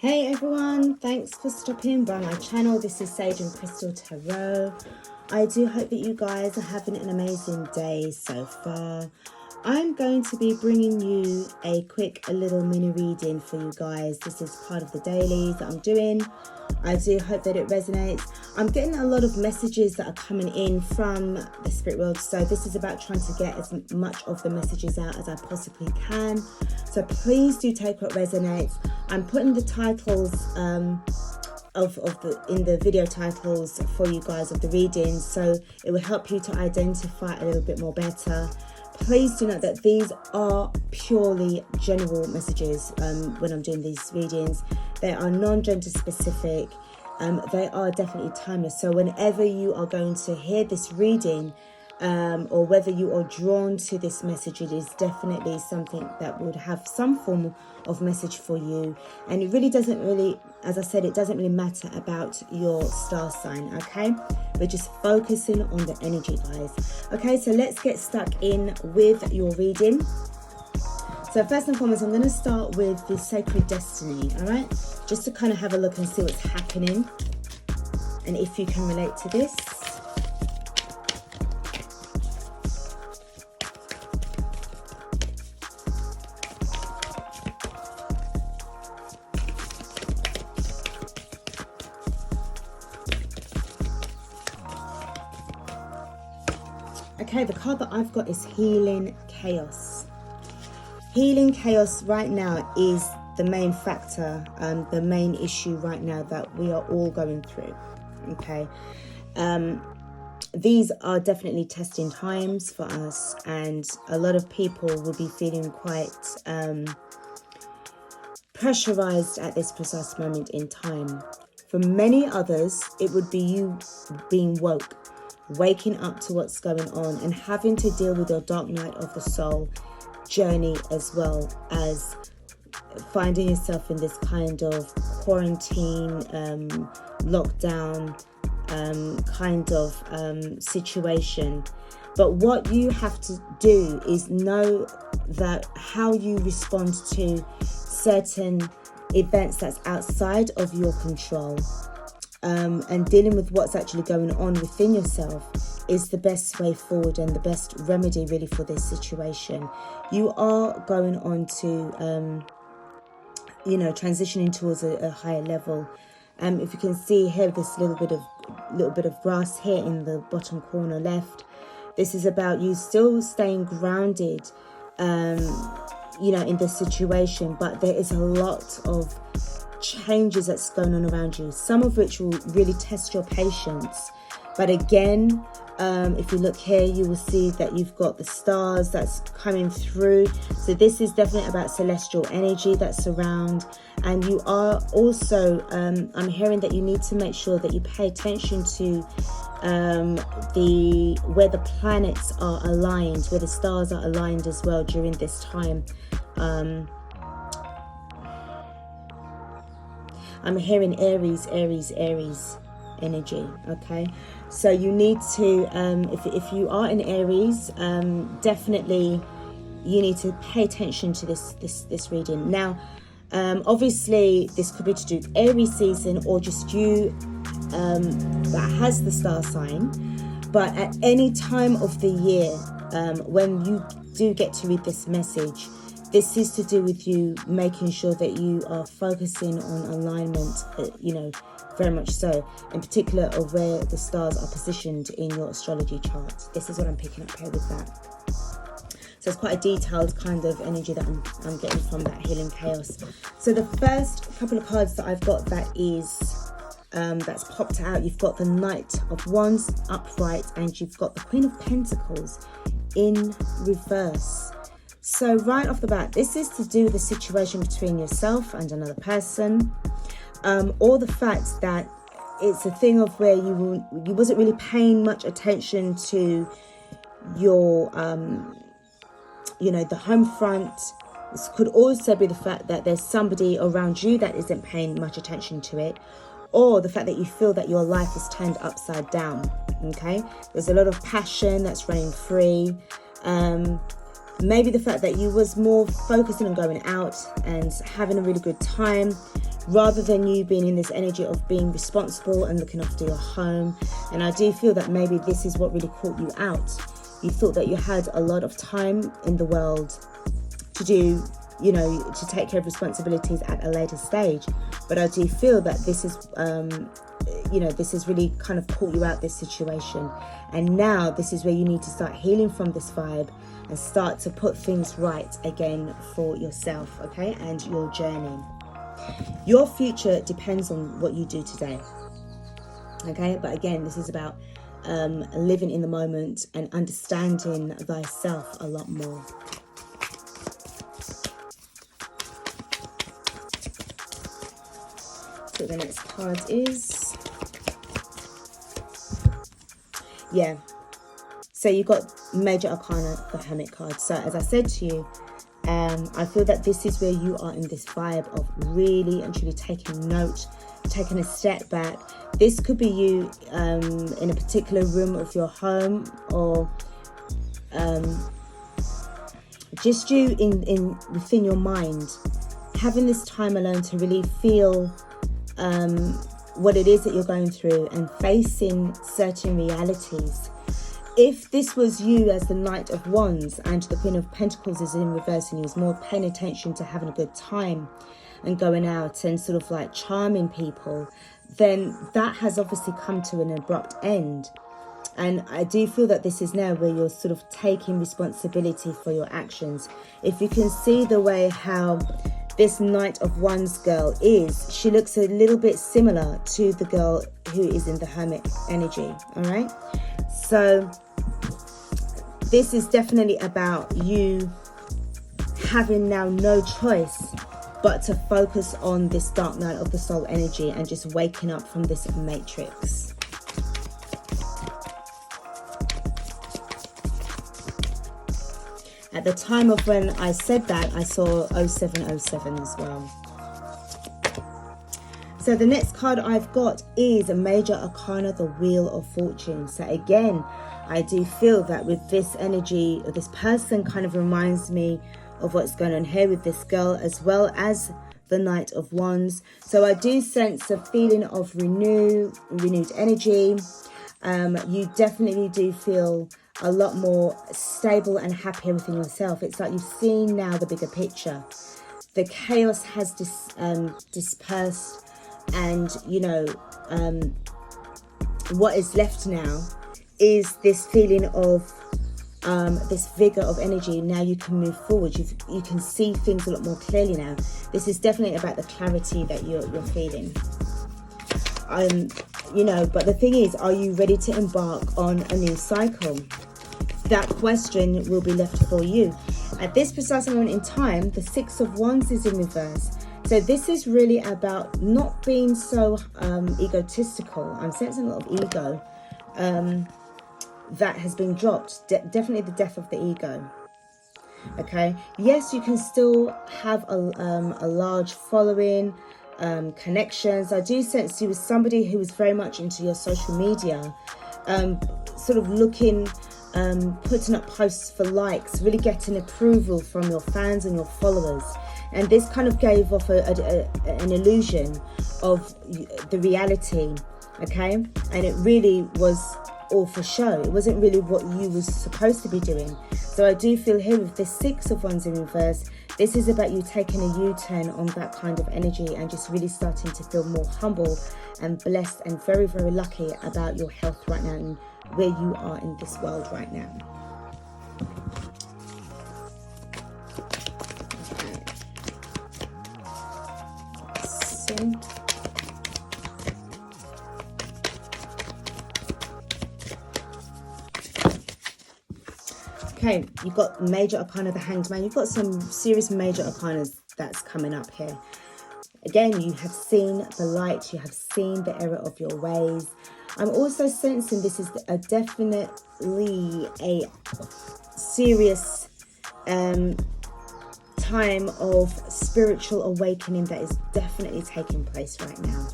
Hey everyone, thanks for stopping by my channel. This is Sage and Crystal Tarot. I do hope that you guys are having an amazing day so far. I'm going to be bringing you a little mini reading for you guys. This is part of the dailies that I'm doing. I do hope that it resonates. I'm getting a lot of messages that are coming in from the spirit world, so this is about trying to get as much of the messages out as I possibly can. So please do take what resonates. I'm putting the titles in the video titles for you guys of the readings, so it will help you to identify a little bit more better. Please do note that these are purely general messages when I'm doing these readings. They are non-gender specific. They are definitely timeless. So whenever you are going to hear this reading, or whether you are drawn to this message, it is definitely something that would have some form of message for you. And it really doesn't as I said, it doesn't really matter about your star sign, okay? We're just focusing on the energy, guys. Okay, so let's get stuck in with your reading. So first and foremost, I'm going to start with the sacred destiny, all right? Just to kind of have a look and see what's happening and if you can relate to this. Okay, the card that I've got is Healing Chaos. Healing Chaos right now is the main factor, the main issue right now that we are all going through, okay? These are definitely testing times for us, and a lot of people will be feeling quite pressurized at this precise moment in time. For many others, it would be you being woke, waking up to what's going on and having to deal with your dark night of the soul journey, as well as finding yourself in this kind of quarantine, lockdown kind of situation. But what you have to do is know that how you respond to certain events that's outside of your control, and dealing with what's actually going on within yourself is the best way forward and the best remedy really for this situation. You are going on to transitioning towards a higher level. If you can see here, this little bit of grass here in the bottom corner left, this is about you still staying grounded in this situation, but there is a lot of changes that's going on around you, some of which will really test your patience. But again, if you look here, you will see that you've got the stars that's coming through. So this is definitely about celestial energy that's around. And you are also, I'm hearing that you need to make sure that you pay attention to where the planets are aligned, where the stars are aligned as well during this time. I'm hearing Aries energy, okay? So you need to, if you are in Aries, definitely you need to pay attention to this reading. Now, obviously, this could be to do with Aries season or just you that has the star sign. But at any time of the year, when you do get to read this message, this is to do with you making sure that you are focusing on alignment, very much so, in particular of where the stars are positioned in your astrology chart. This is what I'm picking up here with that. So it's quite a detailed kind of energy that I'm getting from that Healing Chaos. So the first couple of cards that I've got that's popped out, you've got the Knight of Wands upright and you've got the Queen of Pentacles in reverse. So right off the bat, this is to do with the situation between yourself and another person, or the fact that it's a thing of where you wasn't really paying much attention to your, the home front. This could also be the fact that there's somebody around you that isn't paying much attention to it, or the fact that you feel that your life is turned upside down, okay? There's a lot of passion that's running free. Maybe the fact that you was more focusing on going out and having a really good time rather than you being in this energy of being responsible and looking after your home. And I do feel that maybe this is what really caught you out. You thought that you had a lot of time in the world to do, you know, to take care of responsibilities at a later stage. But I do feel that this is, you know, this has really kind of caught you out this situation. And now this is where you need to start healing from this vibe and start to put things right again for yourself, okay, and your journey. Your future depends on what you do today, okay? But again, this is about living in the moment and understanding thyself a lot more. So the next card is, yeah. So you got Major Arcana, the Hermit card. So as I said to you, I feel that this is where you are in this vibe of really and truly taking note, taking a step back. This could be you in a particular room of your home, or just you in within your mind, having this time alone to really feel what it is that you're going through and facing certain realities. If this was you as the Knight of Wands and the Queen of Pentacles is in reverse, and you was more paying attention to having a good time and going out and sort of like charming people, then that has obviously come to an abrupt end. And I do feel that this is now where you're sort of taking responsibility for your actions. If you can see the way how this Knight of Wands girl is, she looks a little bit similar to the girl who is in the Hermit energy, all right? So this is definitely about you having now no choice but to focus on this dark night of the soul energy and just waking up from this matrix. At the time of when I said that, I saw 0707 as well. So the next card I've got is a Major Arcana, the Wheel of Fortune. So again, I do feel that with this energy, this person kind of reminds me of what's going on here with this girl, as well as the Knight of Wands. So I do sense a feeling of renewed energy. You definitely do feel a lot more stable and happier within yourself. It's like you've seen now the bigger picture. The chaos has dispersed, and you know, what is left now is this feeling of this vigor of energy. Now you can move forward. You can see things a lot more clearly now. This is definitely about the clarity that you're feeling. You know, but the thing is, are you ready to embark on a new cycle? That question will be left for you. At this precise moment in time, the Six of Wands is in reverse. So this is really about not being so egotistical. I'm sensing a lot of ego that has been dropped. Definitely the death of the ego. Okay. Yes, you can still have a large following, connections. I do sense you as somebody who is very much into your social media, sort of looking, putting up posts for likes, really getting approval from your fans and your followers. And this kind of gave off an illusion of the reality, okay? And it really was all for show. It wasn't really what you was supposed to be doing. So I do feel here with the Six of Wands in reverse, this is about you taking a U-turn on that kind of energy and just really starting to feel more humble and blessed and very, very lucky about your health right now and where you are in this world right now. Okay, you've got Major Arcana, the Hanged Man. You've got some serious Major Arcanas that's coming up here. Again, you have seen the light. You have seen the error of your ways. I'm also sensing this is definitely a serious time of spiritual awakening that is definitely taking place right now.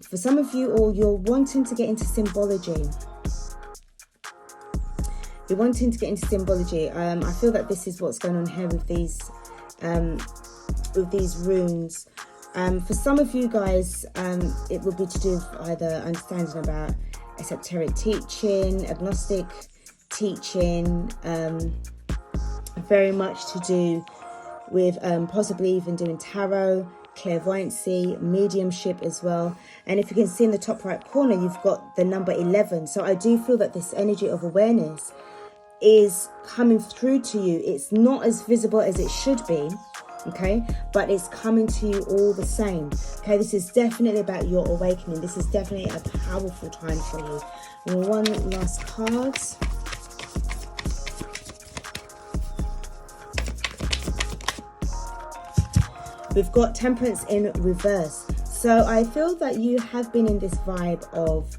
For some of you, or you're wanting to get into symbology. You're wanting to get into symbology. I feel that this is what's going on here with these runes. For some of you guys, it will be to do with either understanding about esoteric teaching, agnostic teaching, very much to do with possibly even doing tarot, clairvoyancy, mediumship as well. And if you can see in the top right corner, you've got the number 11. So I do feel that this energy of awareness is coming through to you. It's not as visible as it should be, okay, but it's coming to you all the same. Okay, this is definitely about your awakening. This is definitely a powerful time for you. And one last card. We've got Temperance in reverse. So I feel that you have been in this vibe of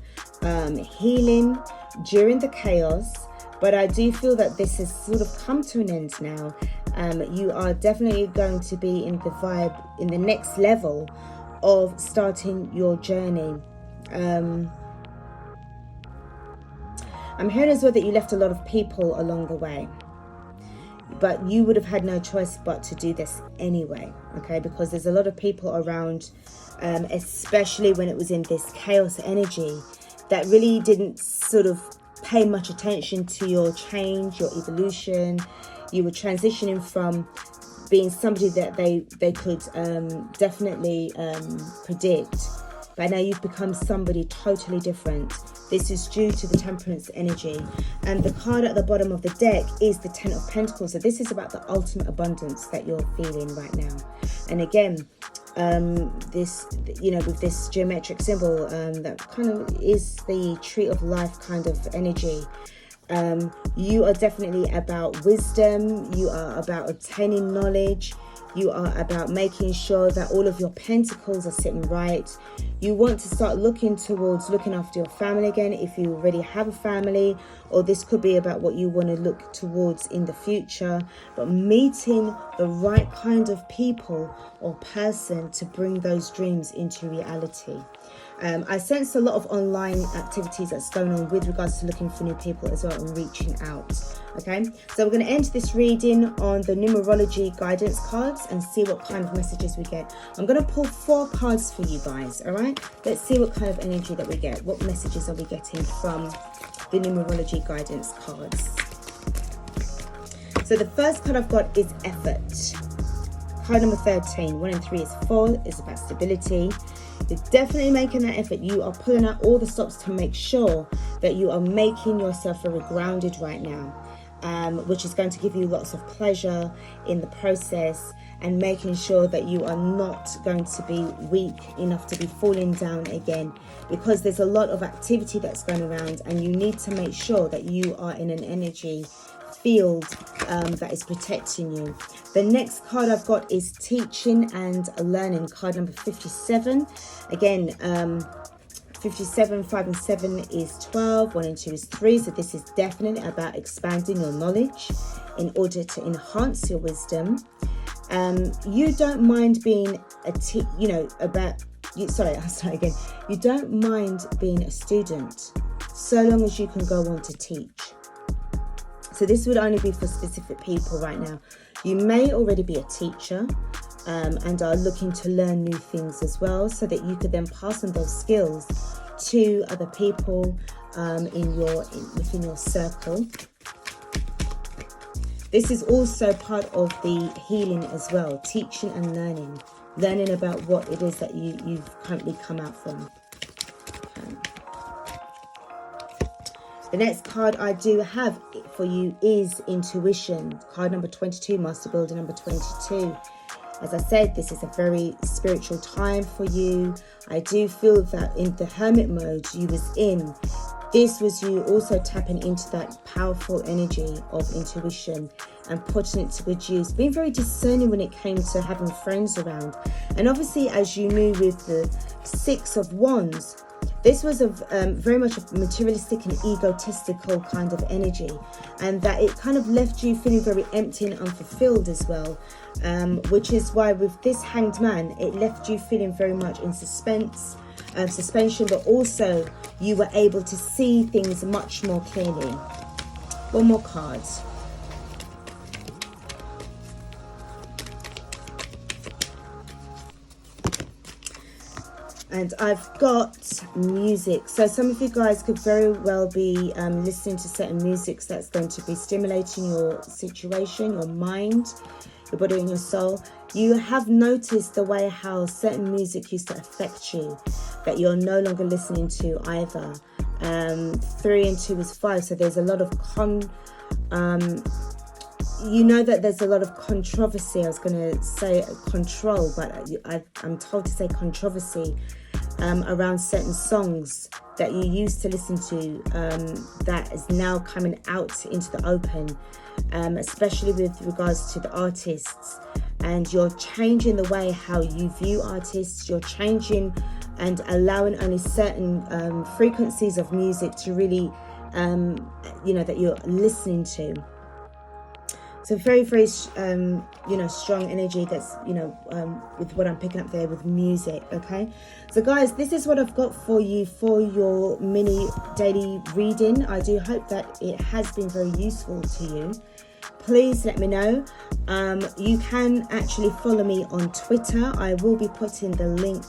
healing during the chaos, but I do feel that this has sort of come to an end now. You are definitely going to be in the vibe, in the next level of starting your journey. I'm hearing as well that you left a lot of people along the way, but you would have had no choice but to do this anyway, okay? Because there's a lot of people around, especially when it was in this chaos energy, that really didn't sort of pay much attention to your change, your evolution. You were transitioning from being somebody that they could definitely predict, but now you've become somebody totally different. This is due to the Temperance energy. And the card at the bottom of the deck is the Ten of Pentacles. So this is about the ultimate abundance that you're feeling right now. And again, this, you know, with this geometric symbol, that kind of is the tree of life kind of energy. You are definitely about wisdom. You are about obtaining knowledge. You are about making sure that all of your pentacles are sitting right. You want to start looking towards looking after your family again, if you already have a family, or this could be about what you want to look towards in the future, but meeting the right kind of people or person to bring those dreams into reality. I sense a lot of online activities that's going on with regards to looking for new people as well and reaching out. Okay, so we're going to end this reading on the numerology guidance cards and see what kind of messages we get. I'm going to pull 4 cards for you guys. All right, let's see what kind of energy that we get. What messages are we getting from the numerology guidance cards? So the first card I've got is effort. Card number 13. 1 and 3 is 4. It's about stability. You're definitely making that effort. You are pulling out all the stops to make sure that you are making yourself very grounded right now, which is going to give you lots of pleasure in the process, and making sure that you are not going to be weak enough to be falling down again, because there's a lot of activity that's going around and you need to make sure that you are in an energy field that is protecting you. The next card I've got is teaching and learning, card number 57. Again, 57, 5 and 7 is 12, 1 and 2 is 3. So this is definitely about expanding your knowledge in order to enhance your wisdom. You don't mind being you don't mind being a student so long as you can go on to teach. So this would only be for specific people right now. You may already be a teacher and are looking to learn new things as well, so that you could then pass on those skills to other people within your circle. This is also part of the healing as well, teaching and learning about what it is that you've currently come out from. Okay. The next card I do have for you is intuition. Card number 22, Master Builder number 22. As I said, this is a very spiritual time for you. I do feel that in the hermit mode you was in, this was you also tapping into that powerful energy of intuition and putting it to good use. Being very discerning when it came to having friends around. And obviously as you move with the 6 of Wands, this was a very much a materialistic and egotistical kind of energy, and that it kind of left you feeling very empty and unfulfilled as well, which is why with this Hanged Man, it left you feeling very much in suspension, but also you were able to see things much more clearly. One more card. and I've got music. So some of you guys could very well be listening to certain music that's going to be stimulating your situation, your mind, your body and your soul. You have noticed the way how certain music used to affect you that you're no longer listening to either. 3 and 2 is 5, so there's a lot of you know that there's a lot of controversy. I was going to say control, but I'm told to say controversy around certain songs that you used to listen to that is now coming out into the open, especially with regards to the artists. And you're changing the way how you view artists. You're changing and allowing only certain frequencies of music to really, that you're listening to. So very, very, strong energy that's, with what I'm picking up there with music, okay? So guys, this is what I've got for you for your mini daily reading. I do hope that it has been very useful to you. Please let me know. You can actually follow me on Twitter. I will be putting the link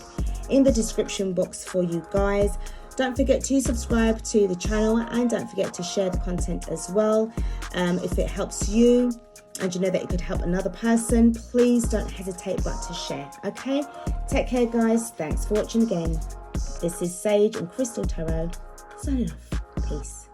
in the description box for you guys. Don't forget to subscribe to the channel and don't forget to share the content as well. If it helps you and you know that it could help another person, please don't hesitate but to share, okay? Take care, guys. Thanks for watching again. This is Sage and Crystal Tarot signing off. Peace.